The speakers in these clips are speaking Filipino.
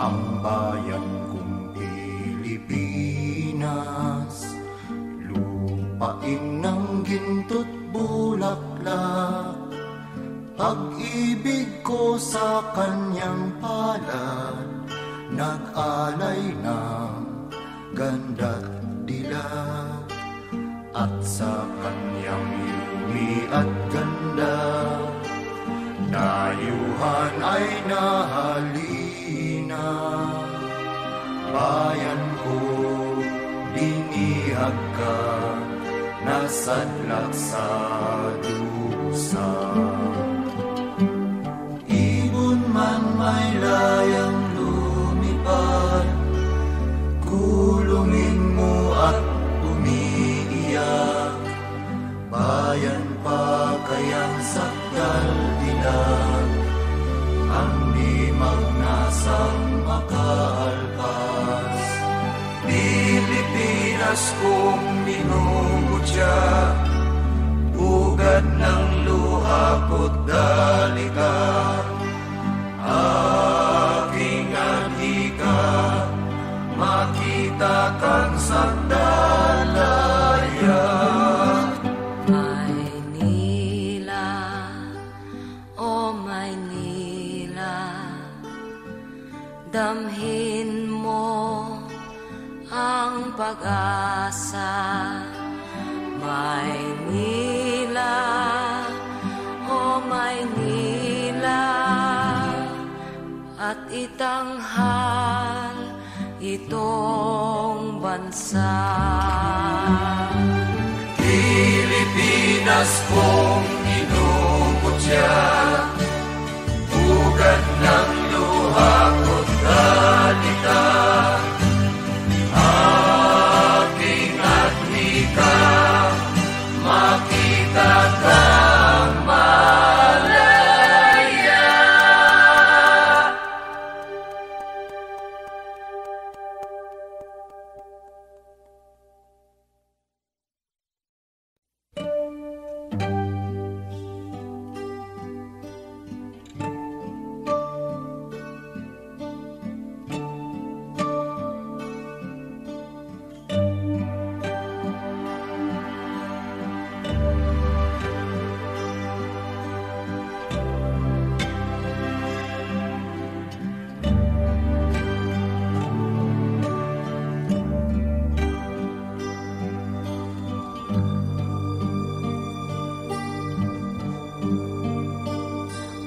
Ang bayan kong Pilipinas, lupain ng ginto't bulaklak. Pag-ibig ko sa kanyang palad, nag-alay ng ganda't dilag. At sa kanyang yumi at ganda, dayuhan ay nahalina. Bayan ko, dinihag ka, nasadlak sa dusa. Ibon man may layang lumipad, kulungin mo at umiiyak. Bayan pa kayang sakdal dilag, ang di magnasang makaalpas. Pilipinas kong minumutya, ugat ng luha ko't dalika. Aking adhika, makita kang sakdalaya. Maynila, o Maynila, damhin mo ang pag-asa. Maynila, o Maynila, at itanghal itong bansa. Pilipinas kong minumutya, ugat ng luha ko't dalita. Aking adhika, makita kang malaya.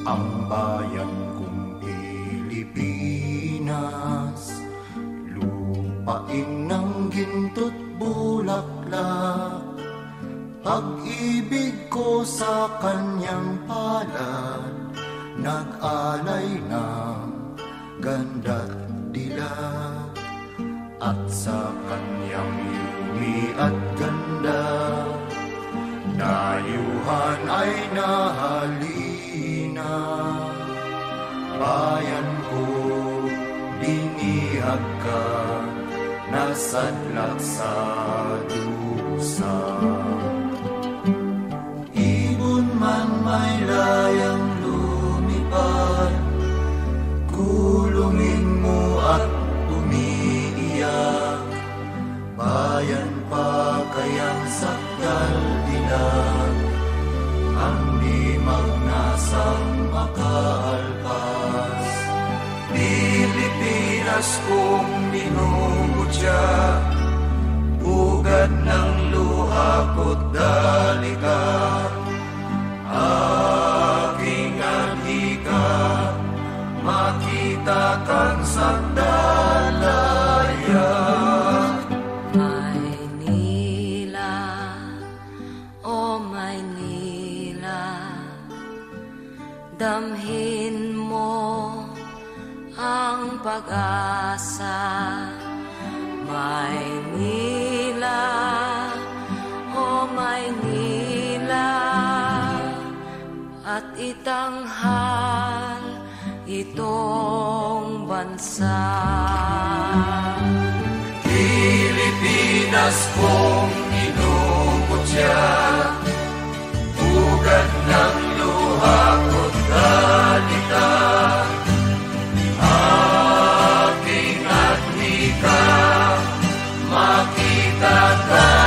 Ang bayan kong Pilipinas, lupain ng ginto't bulaklak. Pag-ibig ko sa kanyang palad, nag-alay ng ganda't dilag. At sa kanyang yumi at ganda, dayuhan ay nahalina. Bayan ko, dinihag ka, nasadlak sa dusa. Ibon man may layang lumipad, kulungin mo at umiiyak. Bayan pa kayang sakdal dilag, ang di magnasang makaalpas. Pilipinas kong minumutya, ugat ng luha ko't dalika. Aking adhika, makita kang sakdalaya. Maynila, o Maynila, damhin mo ang pag-asa. Maynila, o Maynila, at itanghal itong bansa. Pilipinas kong minumutya, ugat ng luha ko't dalita. Itatag